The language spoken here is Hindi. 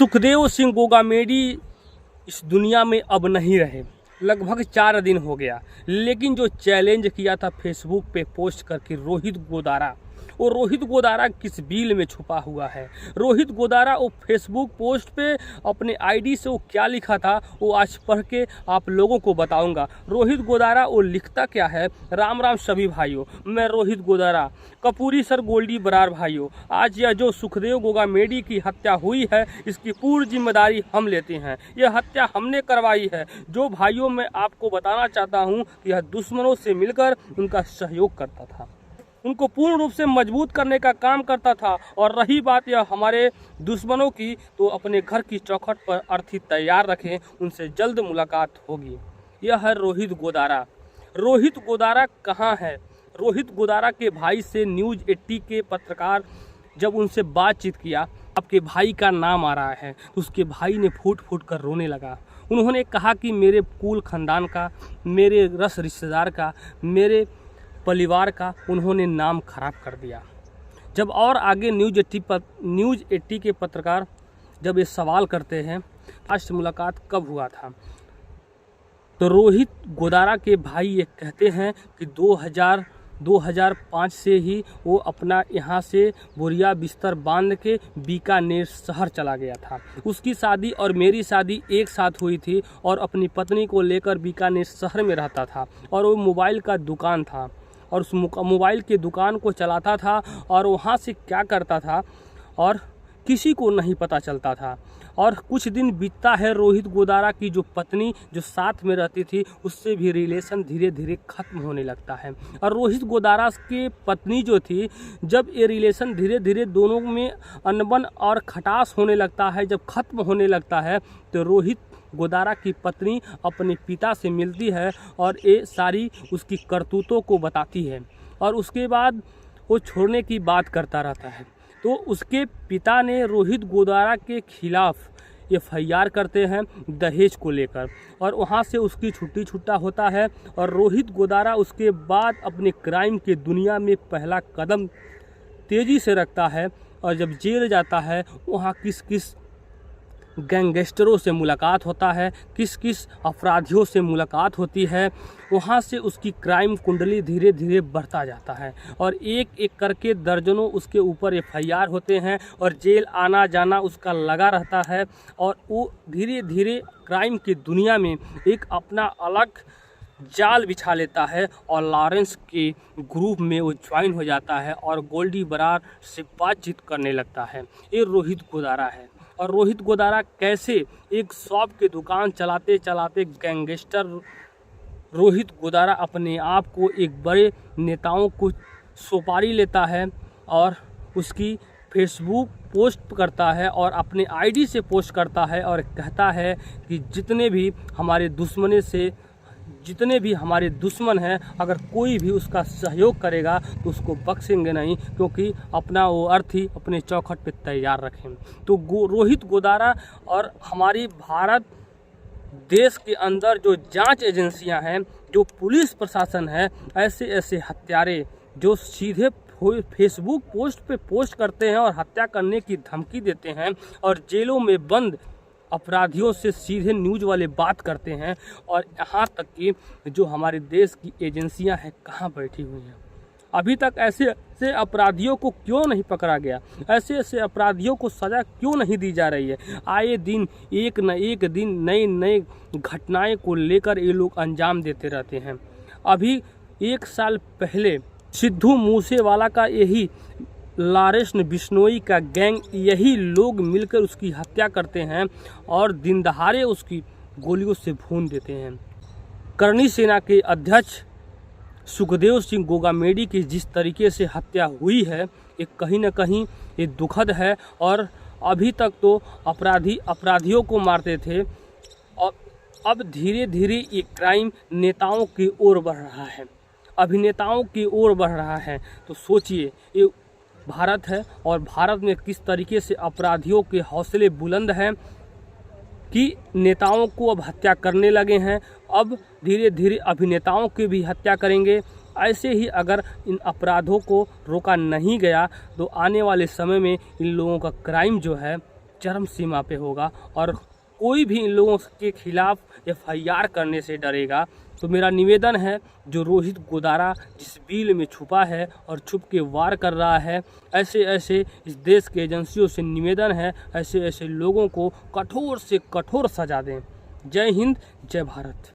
सुखदेव सिंह गोगामेडी इस दुनिया में अब नहीं रहे। लगभग 4 दिन हो गया, लेकिन जो चैलेंज किया था फेसबुक पे पोस्ट करके रोहित गोदारा, वो रोहित गोदारा किस बिल में छुपा हुआ है। रोहित गोदारा वो फेसबुक पोस्ट पे अपने आईडी से वो क्या लिखा था, वो आज पढ़ के आप लोगों को बताऊंगा। रोहित गोदारा वो लिखता क्या है। राम राम सभी भाइयों, मैं रोहित गोदारा, कपूरी सर गोल्डी बरार भाइयों। आज यह जो सुखदेव गोगामेडी की हत्या हुई है, इसकी पूरी जिम्मेदारी हम लेते हैं। यह हत्या हमने करवाई है। जो भाइयों मैं आपको बताना चाहता हूँ कि यह दुश्मनों से मिलकर उनका सहयोग करता था, उनको पूर्ण रूप से मजबूत करने का काम करता था। और रही बात यह हमारे दुश्मनों की, तो अपने घर की चौखट पर अर्थी तैयार रखें, उनसे जल्द मुलाकात होगी। यह है रोहित गोदारा। रोहित गोदारा कहाँ है? रोहित गोदारा के भाई से न्यूज़ 80 के पत्रकार जब उनसे बातचीत किया, आपके भाई का नाम आ रहा है, तो उसके भाई ने फूट फूट कर रोने लगा। उन्होंने कहा कि मेरे कुल खानदान का, मेरे रस रिश्तेदार का, मेरे परिवार का उन्होंने नाम खराब कर दिया। जब और आगे न्यूज़ 80 के पत्रकार जब ये सवाल करते हैं, लास्ट मुलाकात कब हुआ था, तो रोहित गोदारा के भाई ये कहते हैं कि 2005 से ही वो अपना यहाँ से बोरिया बिस्तर बांध के बीकानेर शहर चला गया था। उसकी शादी और मेरी शादी एक साथ हुई थी और अपनी पत्नी को लेकर बीकानेर शहर में रहता था। और वो मोबाइल का दुकान था और उस मोबाइल के दुकान को चलाता था और वहाँ से क्या करता था और किसी को नहीं पता चलता था। और कुछ दिन बीतता है, रोहित गोदारा की जो पत्नी जो साथ में रहती थी, उससे भी रिलेशन धीरे धीरे ख़त्म होने लगता है। और रोहित गोदारा के पत्नी जो थी, जब ये रिलेशन धीरे धीरे दोनों में अनबन और खटास होने लगता है, जब ख़त्म होने लगता है, तो रोहित गोदारा की पत्नी अपने पिता से मिलती है और ये सारी उसकी करतूतों को बताती है। और उसके बाद वो छोड़ने की बात करता रहता है। तो उसके पिता ने रोहित गोदारा के खिलाफ FIR करते हैं दहेज को लेकर, और वहाँ से उसकी छुट्टी छुट्टा होता है। और रोहित गोदारा उसके बाद अपने क्राइम के दुनिया में पहला कदम तेज़ी से रखता है। और जब जेल जाता है, वहाँ किस किस गैंगस्टरों से मुलाकात होता है, किस किस अपराधियों से मुलाकात होती है, वहाँ से उसकी क्राइम कुंडली धीरे धीरे बढ़ता जाता है। और एक एक करके दर्जनों उसके ऊपर FIR होते हैं और जेल आना जाना उसका लगा रहता है। और वो धीरे धीरे क्राइम की दुनिया में एक अपना अलग जाल बिछा लेता है और लॉरेंस के ग्रुप में वो ज्वाइन हो जाता है और गोल्डी बरार से बातचीत करने लगता है। ये रोहित गोदारा है। और रोहित गोदारा कैसे एक शॉप की दुकान चलाते चलाते गैंगस्टर रोहित गोदारा अपने आप को एक बड़े नेताओं को सुपारी लेता है और उसकी फेसबुक पोस्ट करता है और अपने आईडी से पोस्ट करता है और कहता है कि जितने भी हमारे दुश्मन हैं, अगर कोई भी उसका सहयोग करेगा तो उसको बख्शेंगे नहीं, क्योंकि अपना वो अर्थी अपने चौखट पे तैयार रखें। तो रोहित गोदारा और हमारी भारत देश के अंदर जो जांच एजेंसियां हैं, जो पुलिस प्रशासन है, ऐसे ऐसे हत्यारे जो सीधे फेसबुक पोस्ट पे पोस्ट करते हैं और हत्या करने की धमकी देते हैं और जेलों में बंद अपराधियों से सीधे न्यूज़ वाले बात करते हैं। और यहाँ तक कि जो हमारे देश की एजेंसियां हैं कहाँ बैठी हुई हैं, अभी तक ऐसे ऐसे अपराधियों को क्यों नहीं पकड़ा गया, ऐसे ऐसे अपराधियों को सज़ा क्यों नहीं दी जा रही है। आए दिन एक न एक दिन नए नए घटनाएं को लेकर ये लोग अंजाम देते रहते हैं। अभी 1 साल पहले सिद्धू मूसेवाला का यही लॉरेंस बिश्नोई का गैंग, यही लोग मिलकर उसकी हत्या करते हैं और दिन दहाड़े उसकी गोलियों से भून देते हैं। करनी सेना के अध्यक्ष सुखदेव सिंह गोगामेडी की जिस तरीके से हत्या हुई है, ये कहीं न कहीं ये दुखद है। और अभी तक तो अपराधियों को मारते थे और अब धीरे धीरे ये क्राइम नेताओं की ओर बढ़ रहा है, अभिनेताओं की ओर बढ़ रहा है। तो सोचिए, ये भारत है और भारत में किस तरीके से अपराधियों के हौसले बुलंद हैं कि नेताओं को अब हत्या करने लगे हैं। अब धीरे धीरे अभिनेताओं की भी हत्या करेंगे। ऐसे ही अगर इन अपराधों को रोका नहीं गया तो आने वाले समय में इन लोगों का क्राइम जो है चरम सीमा पे होगा और कोई भी इन लोगों के खिलाफ FIR करने से डरेगा। तो मेरा निवेदन है, जो रोहित गोदारा जिस बिल में छुपा है और छुप के वार कर रहा है, ऐसे इस देश के एजेंसियों से निवेदन है, ऐसे लोगों को कठोर से कठोर सजा दें। जय हिंद, जय भारत।